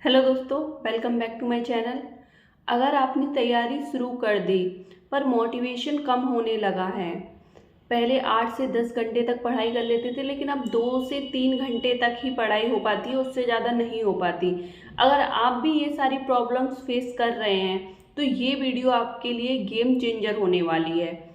Hello दोस्तों, welcome back to my channel. अगर आपने तैयारी शुरू कर दी पर मोटिवेशन कम होने लगा है, पहले 8 से 10 घंटे तक पढ़ाई कर लेते थे लेकिन अब 2 से 3 घंटे तक ही पढ़ाई हो पाती है, उससे ज़्यादा नहीं हो पाती। अगर आप भी ये सारी प्रॉब्लम्स फेस कर रहे हैं तो ये वीडियो आपके लिए गेम चेंजर होने वाली है।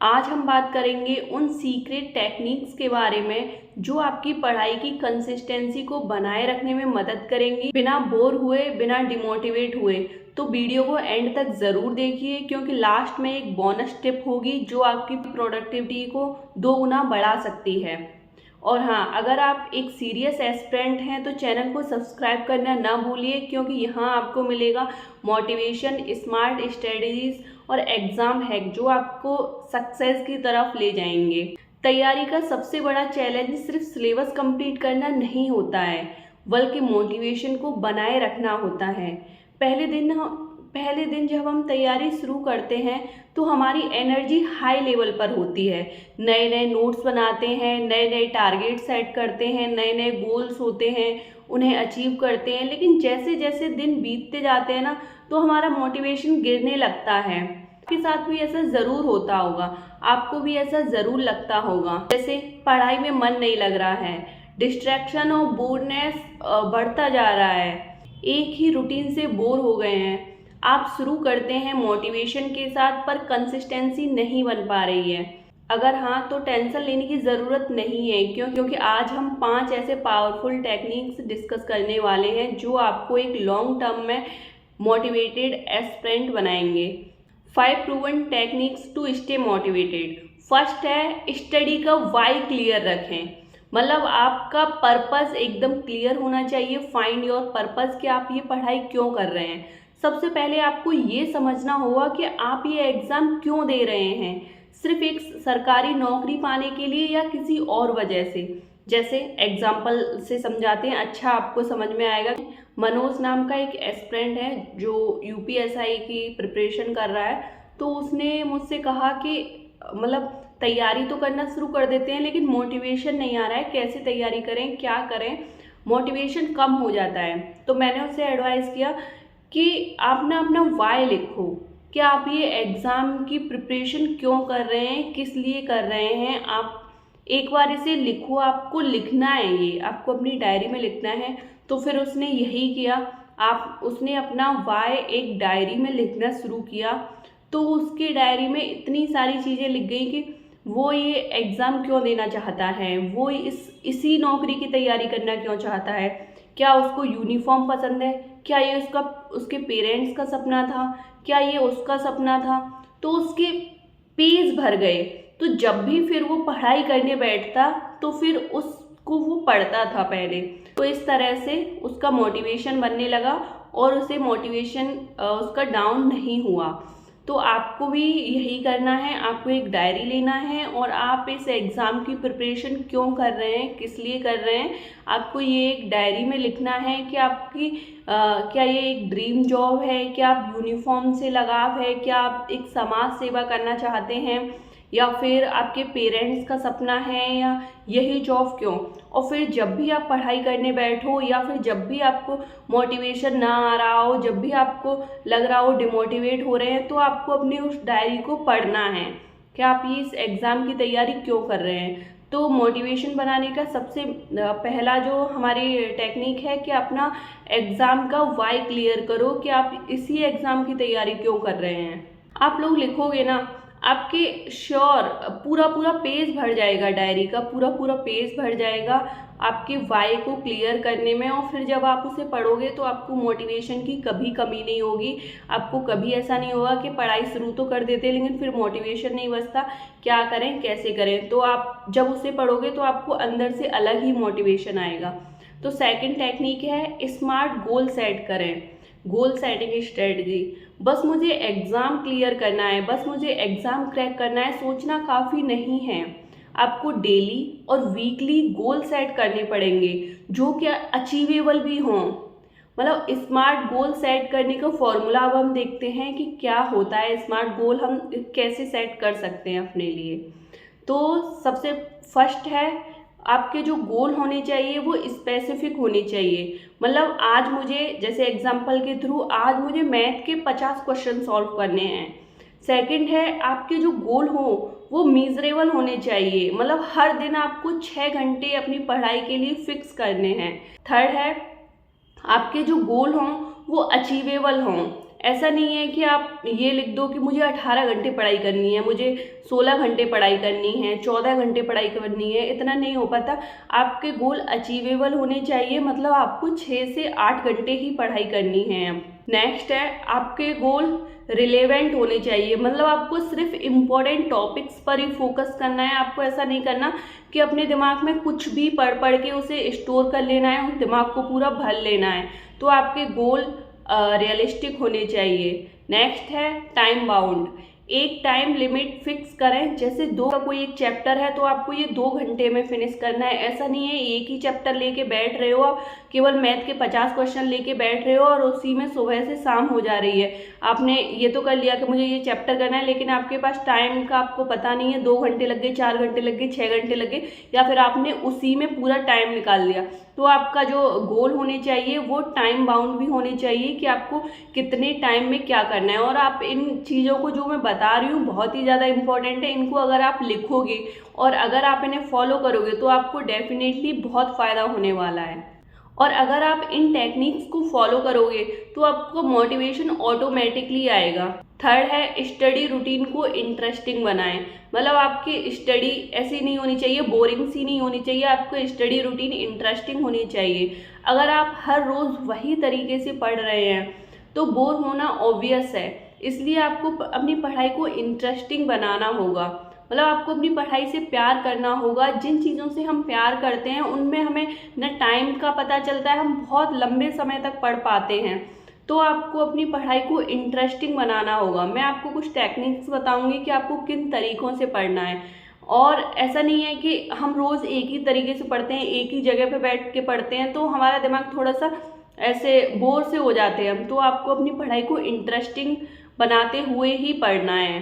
आज हम बात करेंगे उन सीक्रेट टेक्निक्स के बारे में जो आपकी पढ़ाई की कंसिस्टेंसी को बनाए रखने में मदद करेंगी, बिना बोर हुए, बिना डिमोटिवेट हुए। तो वीडियो को एंड तक ज़रूर देखिए क्योंकि लास्ट में एक बोनस टिप होगी जो आपकी प्रोडक्टिविटी को 2 गुना बढ़ा सकती है। और हाँ, अगर आप एक सीरियस एस्पिरेंट हैं तो चैनल को सब्सक्राइब करना ना भूलिए क्योंकि यहाँ आपको मिलेगा मोटिवेशन, स्मार्ट स्ट्रेटजीज और एग्ज़ाम हैक जो आपको सक्सेस की तरफ ले जाएंगे। तैयारी का सबसे बड़ा चैलेंज सिर्फ सिलेबस कंप्लीट करना नहीं होता है, बल्कि मोटिवेशन को बनाए रखना होता है। पहले दिन जब हम तैयारी शुरू करते हैं तो हमारी एनर्जी हाई लेवल पर होती है। नए नए नोट्स बनाते हैं, नए नए टारगेट सेट करते हैं, नए नए गोल्स होते हैं, उन्हें अचीव करते हैं। लेकिन जैसे जैसे दिन बीतते जाते हैं ना, तो हमारा मोटिवेशन गिरने लगता है। आपके साथ भी ऐसा ज़रूर होता होगा, आपको भी ऐसा ज़रूर लगता होगा जैसे पढ़ाई में मन नहीं लग रहा है, डिस्ट्रैक्शन और बोरनेस बढ़ता जा रहा है, एक ही रूटीन से बोर हो गए हैं। आप शुरू करते हैं मोटिवेशन के साथ पर कंसिस्टेंसी नहीं बन पा रही है। अगर हाँ, तो टेंशन लेने की ज़रूरत नहीं है क्योंकि आज हम 5 ऐसे पावरफुल टेक्निक्स डिस्कस करने वाले हैं जो आपको एक लॉन्ग टर्म में मोटिवेटेड एस्पिरेंट बनाएंगे। 5 proven techniques to stay motivated. First है, स्टडी का वाई क्लियर रखें। मतलब आपका पर्पस एकदम क्लियर होना चाहिए। फाइंड योर पर्पस कि आप ये पढ़ाई क्यों कर रहे हैं। सबसे पहले आपको ये समझना होगा कि आप ये एग्ज़ाम क्यों दे रहे हैं, सिर्फ एक सरकारी नौकरी पाने के लिए या किसी और वजह से। जैसे एग्जाम्पल से समझाते हैं, अच्छा आपको समझ में आएगा। मनोज नाम का एक एस्पिरेंट है जो यूपीएसआई की प्रिपरेशन कर रहा है, तो उसने मुझसे कहा कि मतलब तैयारी तो करना शुरू कर देते हैं लेकिन मोटिवेशन नहीं आ रहा है, कैसे तैयारी करें, क्या करें, मोटिवेशन कम हो जाता है। तो मैंने उससे एडवाइस किया कि आप ना अपना वाई लिखो कि आप ये एग्ज़ाम की प्रिपरेशन क्यों कर रहे हैं, किस लिए कर रहे हैं। आप एक बार इसे लिखो, आपको लिखना है, ये आपको अपनी डायरी में लिखना है। तो फिर उसने यही किया, उसने अपना वाई एक डायरी में लिखना शुरू किया। तो उसकी डायरी में इतनी सारी चीज़ें लिख गई कि वो ये एग्ज़ाम क्यों देना चाहता है, वो इसी नौकरी की तैयारी करना क्यों चाहता है, क्या उसको यूनिफॉर्म पसंद है, क्या ये उसके पेरेंट्स का सपना था, क्या ये उसका सपना था। तो उसके पेज भर गए। तो जब भी फिर वो पढ़ाई करने बैठता तो फिर उसको वो पढ़ता था पहले। तो इस तरह से उसका मोटिवेशन बनने लगा और उसे मोटिवेशन उसका डाउन नहीं हुआ। तो आपको भी यही करना है, आपको एक डायरी लेना है और आप इस एग्ज़ाम की प्रिपरेशन क्यों कर रहे हैं, किस लिए कर रहे हैं, आपको ये एक डायरी में लिखना है कि आपकी क्या ये एक ड्रीम जॉब है, क्या आप यूनिफॉर्म से लगाव है, क्या आप एक समाज सेवा करना चाहते हैं, या फिर आपके पेरेंट्स का सपना है, या यही जॉब क्यों। और फिर जब भी आप पढ़ाई करने बैठो या फिर जब भी आपको मोटिवेशन ना आ रहा हो, जब भी आपको लग रहा हो डिमोटिवेट हो रहे हैं, तो आपको अपनी उस डायरी को पढ़ना है कि आप ये इस एग्ज़ाम की तैयारी क्यों कर रहे हैं। तो मोटिवेशन बनाने का सबसे पहला जो हमारी टेक्निक है कि अपना एग्ज़ाम का वाई क्लियर करो कि आप इसी एग्ज़ाम की तैयारी क्यों कर रहे हैं। आप लोग लिखोगे ना, आपके श्योर पूरा पूरा पेज भर जाएगा, डायरी का पूरा पूरा पेज भर जाएगा आपके वाई को क्लियर करने में। और फिर जब आप उसे पढ़ोगे तो आपको मोटिवेशन की कभी कमी नहीं होगी। आपको कभी ऐसा नहीं होगा कि पढ़ाई शुरू तो कर देते हैं लेकिन फिर मोटिवेशन नहीं बचता, क्या करें कैसे करें। तो आप जब उसे पढ़ोगे तो आपको अंदर से अलग ही मोटिवेशन आएगा। तो सेकंड टेक्निक है, स्मार्ट गोल सेट करें। Goal setting strategy. बस मुझे एग्ज़ाम क्लियर करना है, बस मुझे एग्ज़ाम क्रैक करना है, सोचना काफ़ी नहीं है। आपको डेली और वीकली गोल सेट करने पड़ेंगे जो क्या अचीवेबल भी हों। मतलब स्मार्ट गोल सेट करने का फॉर्मूला अब हम देखते हैं कि क्या होता है, स्मार्ट गोल हम कैसे सेट कर सकते हैं अपने लिए। तो सबसे फर्स्ट है आपके जो गोल होने चाहिए वो स्पेसिफिक होने चाहिए। मतलब आज मुझे, जैसे एग्जाम्पल के थ्रू, आज मुझे मैथ के 50 क्वेश्चन सॉल्व करने हैं। सेकंड है, आपके जो गोल हो वो मीजरेबल होने चाहिए, मतलब हर दिन आपको 6 घंटे अपनी पढ़ाई के लिए फिक्स करने हैं। थर्ड है, आपके जो गोल हों वो अचीवेबल हों। ऐसा नहीं है कि आप ये लिख दो कि मुझे 18 घंटे पढ़ाई करनी है, मुझे 16 घंटे पढ़ाई करनी है, 14 घंटे पढ़ाई करनी है, इतना नहीं हो पाता। आपके गोल अचीवेबल होने चाहिए, मतलब आपको 6 से 8 घंटे ही पढ़ाई करनी है। नेक्स्ट है, आपके गोल रिलेवेंट होने चाहिए, मतलब आपको सिर्फ इम्पोर्टेंट टॉपिक्स पर ही फोकस करना है। आपको ऐसा नहीं करना कि अपने दिमाग में कुछ भी पढ़ पढ़ के उसे स्टोर कर लेना है, उस दिमाग को पूरा भर लेना है। तो आपके गोल रियलिस्टिक होने चाहिए। नेक्स्ट है टाइम बाउंड, एक टाइम लिमिट फिक्स करें। जैसे 2 का कोई एक चैप्टर है तो आपको ये 2 घंटे में फिनिश करना है। ऐसा नहीं है एक ही चैप्टर लेके बैठ रहे हो, आप केवल मैथ के 50 क्वेश्चन लेके बैठ रहे हो और उसी में सुबह से शाम हो जा रही है। आपने ये तो कर लिया कि मुझे ये चैप्टर करना है, लेकिन आपके पास टाइम का आपको पता नहीं है, 2 घंटे लग गए, 4 घंटे लग गए, 6 घंटे लग गए, या फिर आपने उसी में पूरा टाइम निकाल दिया। तो आपका जो गोल होने चाहिए वो टाइम बाउंड भी होने चाहिए कि आपको कितने टाइम में क्या करना है। और आप इन चीज़ों को जो मैं बता रही हूँ बहुत ही ज़्यादा इंपॉर्टेंट है, इनको अगर आप लिखोगे और अगर आप इन्हें फॉलो करोगे तो आपको डेफिनेटली बहुत फ़ायदा होने वाला है। और अगर आप इन टेक्निक्स को फॉलो करोगे तो आपको मोटिवेशन ऑटोमेटिकली आएगा। थर्ड है, स्टडी रूटीन को इंटरेस्टिंग बनाएं, मतलब आपकी स्टडी ऐसी नहीं होनी चाहिए, बोरिंग सी नहीं होनी चाहिए, आपको स्टडी रूटीन इंटरेस्टिंग होनी चाहिए। अगर आप हर रोज़ वही तरीके से पढ़ रहे हैं तो बोर होना ऑब्वियस है, इसलिए आपको अपनी पढ़ाई को इंटरेस्टिंग बनाना होगा। मतलब आपको अपनी पढ़ाई से प्यार करना होगा। जिन चीज़ों से हम प्यार करते हैं उनमें हमें न टाइम का पता चलता है, हम बहुत लंबे समय तक पढ़ पाते हैं। तो आपको अपनी पढ़ाई को इंटरेस्टिंग बनाना होगा। मैं आपको कुछ टेक्निक्स बताऊंगी कि आपको किन तरीक़ों से पढ़ना है। और ऐसा नहीं है कि हम रोज़ एक ही तरीके से पढ़ते हैं, एक ही जगह पे बैठ के पढ़ते हैं तो हमारा दिमाग थोड़ा सा ऐसे बोर से हो जाते हैं हम। तो आपको अपनी पढ़ाई को इंटरेस्टिंग बनाते हुए ही पढ़ना है।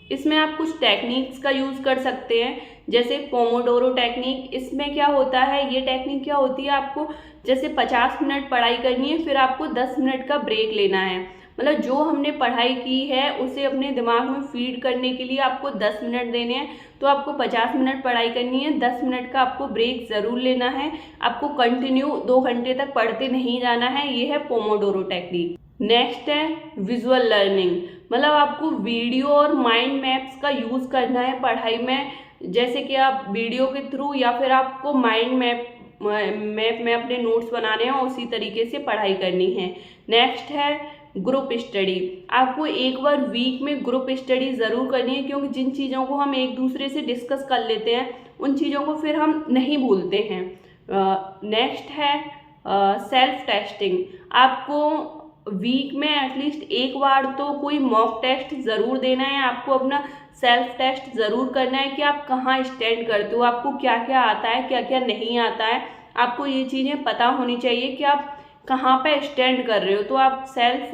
इसमें आप कुछ टेक्निक्स का यूज़ कर सकते हैं, जैसे पोमोडोरो टेक्निक। इसमें क्या होता है, ये टेक्निक क्या होती है, आपको जैसे 50 मिनट पढ़ाई करनी है, फिर आपको 10 मिनट का ब्रेक लेना है। मतलब जो हमने पढ़ाई की है उसे अपने दिमाग में फीड करने के लिए आपको 10 मिनट देने हैं। तो आपको 50 मिनट पढ़ाई करनी है, 10 मिनट का आपको ब्रेक ज़रूर लेना है। आपको कंटिन्यू 2 घंटे तक पढ़ते नहीं जाना है। ये है पोमोडोरो टेक्निक। नेक्स्ट है विजुअल लर्निंग, मतलब आपको वीडियो और माइंड मैप्स का यूज़ करना है पढ़ाई में। जैसे कि आप वीडियो के थ्रू या फिर आपको माइंड मैप में अपने नोट्स बनाने हैं, उसी तरीके से पढ़ाई करनी है। नेक्स्ट है ग्रुप स्टडी, आपको एक बार वीक में ग्रुप स्टडी ज़रूर करनी है, क्योंकि जिन चीज़ों को हम एक दूसरे से डिस्कस कर लेते हैं उन चीज़ों को फिर हम नहीं भूलते हैं। नेक्स्ट है सेल्फ टेस्टिंग, आपको वीक में एटलीस्ट एक बार तो कोई मॉक टेस्ट ज़रूर देना है। आपको अपना सेल्फ टेस्ट ज़रूर करना है कि आप कहाँ स्टैंड करते हो, आपको क्या क्या आता है, क्या क्या नहीं आता है। आपको ये चीज़ें पता होनी चाहिए कि आप कहाँ पे स्टैंड कर रहे हो। तो आप सेल्फ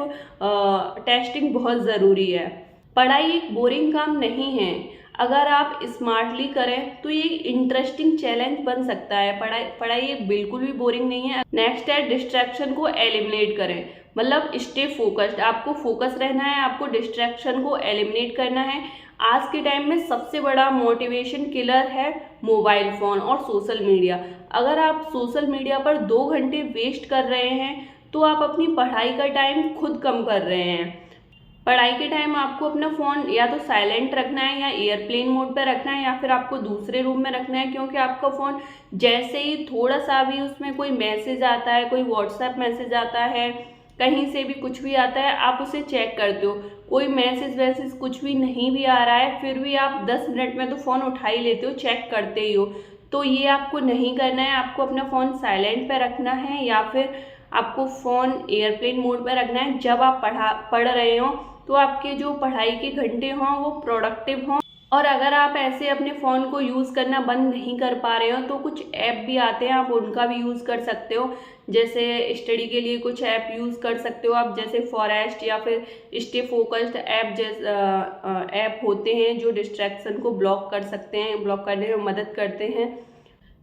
टेस्टिंग बहुत ज़रूरी है। पढ़ाई एक बोरिंग काम नहीं है, अगर आप स्मार्टली करें तो ये इंटरेस्टिंग चैलेंज बन सकता है। पढ़ाई एक बिल्कुल भी बोरिंग नहीं है। नेक्स्ट है डिस्ट्रैक्शन को एलिमिनेट करें, मतलब स्टे फोकस्ड, आपको फोकस रहना है, आपको डिस्ट्रैक्शन को एलिमिनेट करना है। आज के टाइम में सबसे बड़ा मोटिवेशन किलर है मोबाइल फ़ोन और सोशल मीडिया। अगर आप सोशल मीडिया पर 2 घंटे वेस्ट कर रहे हैं तो आप अपनी पढ़ाई का टाइम खुद कम कर रहे हैं। पढ़ाई के टाइम आपको अपना फ़ोन या तो साइलेंट रखना है या एयरप्लेन मोड पर रखना है, या फिर आपको दूसरे रूम में रखना है, क्योंकि आपका फ़ोन जैसे ही थोड़ा सा भी उसमें कोई मैसेज आता है, कोई व्हाट्सएप मैसेज आता है, कहीं से भी कुछ भी आता है, आप उसे चेक करते हो। कोई मैसेज वैसेज कुछ भी नहीं भी आ रहा है फिर भी आप 10 मिनट में तो फ़ोन उठा ही लेते हो, चेक करते ही हो। तो ये आपको नहीं करना है। आपको अपना फ़ोन साइलेंट पे रखना है या फिर आपको फ़ोन एयरप्लेन मोड पे रखना है। जब आप पढ़ रहे हो तो आपके जो पढ़ाई के घंटे हों वो प्रोडक्टिव हों। और अगर आप ऐसे अपने फ़ोन को यूज़ करना बंद नहीं कर पा रहे हो तो कुछ ऐप भी आते हैं, आप उनका भी यूज़ कर सकते हो। जैसे स्टडी के लिए कुछ ऐप यूज़ कर सकते हो आप, जैसे फॉरेस्ट या फिर स्टे फोकस्ड ऐप जैसे ऐप होते हैं जो डिस्ट्रैक्शन को ब्लॉक कर सकते हैं, ब्लॉक करने में मदद करते हैं।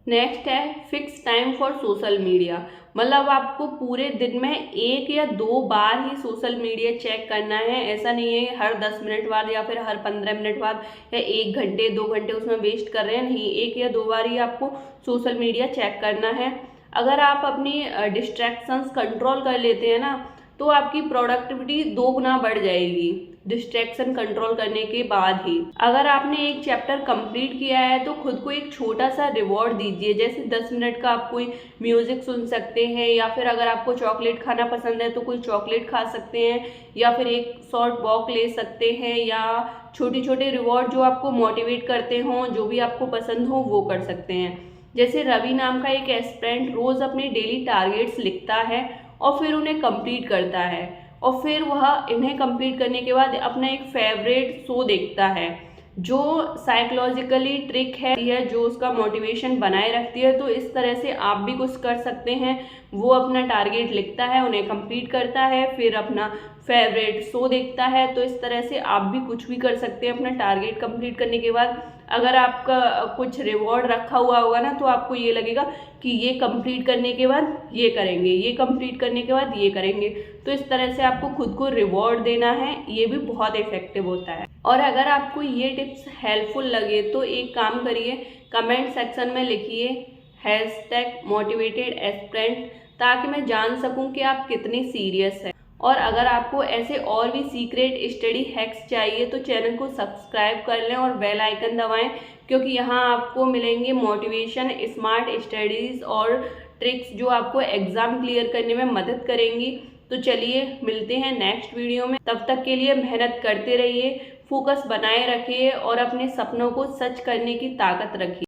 नेक्स्ट है fix time for social media. मतलब आपको पूरे दिन में 1 या 2 बार ही सोशल मीडिया चेक करना है। ऐसा नहीं है हर 10 मिनट बाद या फिर हर 15 मिनट बाद या 1 घंटे 2 घंटे उसमें वेस्ट कर रहे हैं, नहीं, 1 या 2 बार ही आपको सोशल मीडिया चेक करना है। अगर आप अपनी डिस्ट्रैक्शंस कंट्रोल कर लेते हैं ना, तो आपकी प्रोडक्टिविटी 2 गुना बढ़ जाएगी डिस्ट्रैक्शन कंट्रोल करने के बाद ही। अगर आपने एक चैप्टर कंप्लीट किया है तो खुद को एक छोटा सा रिवॉर्ड दीजिए, जैसे 10 मिनट का आप कोई म्यूजिक सुन सकते हैं, या फिर अगर आपको चॉकलेट खाना पसंद है तो कोई चॉकलेट खा सकते हैं, या फिर एक शॉर्ट वॉक ले सकते हैं, या छोटे छोटे रिवॉर्ड जो आपको मोटिवेट करते हों, जो भी आपको पसंद हो वो कर सकते हैं। जैसे रवि नाम का एक एस्पिरेंट रोज़ अपने डेली टारगेट्स लिखता है और फिर उन्हें कंप्लीट करता है, और फिर वह इन्हें कंप्लीट करने के बाद अपना एक फेवरेट शो देखता है, जो साइकोलॉजिकली ट्रिक है जो उसका मोटिवेशन बनाए रखती है। तो इस तरह से आप भी कुछ कर सकते हैं। वो अपना टारगेट लिखता है, उन्हें कंप्लीट करता है, फिर अपना फेवरेट शो देखता है। तो इस तरह से आप भी कुछ भी कर सकते हैं अपना टारगेट कंप्लीट करने के बाद। अगर आपका कुछ रिवॉर्ड रखा हुआ होगा ना, तो आपको ये लगेगा कि ये कंप्लीट करने के बाद ये करेंगे, ये कंप्लीट करने के बाद ये करेंगे। तो इस तरह से आपको खुद को रिवॉर्ड देना है, ये भी बहुत इफेक्टिव होता है। और अगर आपको ये टिप्स हेल्पफुल लगे तो एक काम करिए, कमेंट सेक्शन में लिखिए #motivated_aspirant, ताकि मैं जान सकूं कि आप कितने सीरियस हैं। और अगर आपको ऐसे और भी सीक्रेट स्टडी हैक्स चाहिए तो चैनल को सब्सक्राइब कर लें और बेल आइकन दबाएं, क्योंकि यहाँ आपको मिलेंगे मोटिवेशन, स्मार्ट स्टडीज़ और ट्रिक्स जो आपको एग्ज़ाम क्लियर करने में मदद करेंगी। तो चलिए मिलते हैं नेक्स्ट वीडियो में। तब तक के लिए मेहनत करते रहिए, फोकस बनाए रखिए और अपने सपनों को सच करने की ताकत रखिए।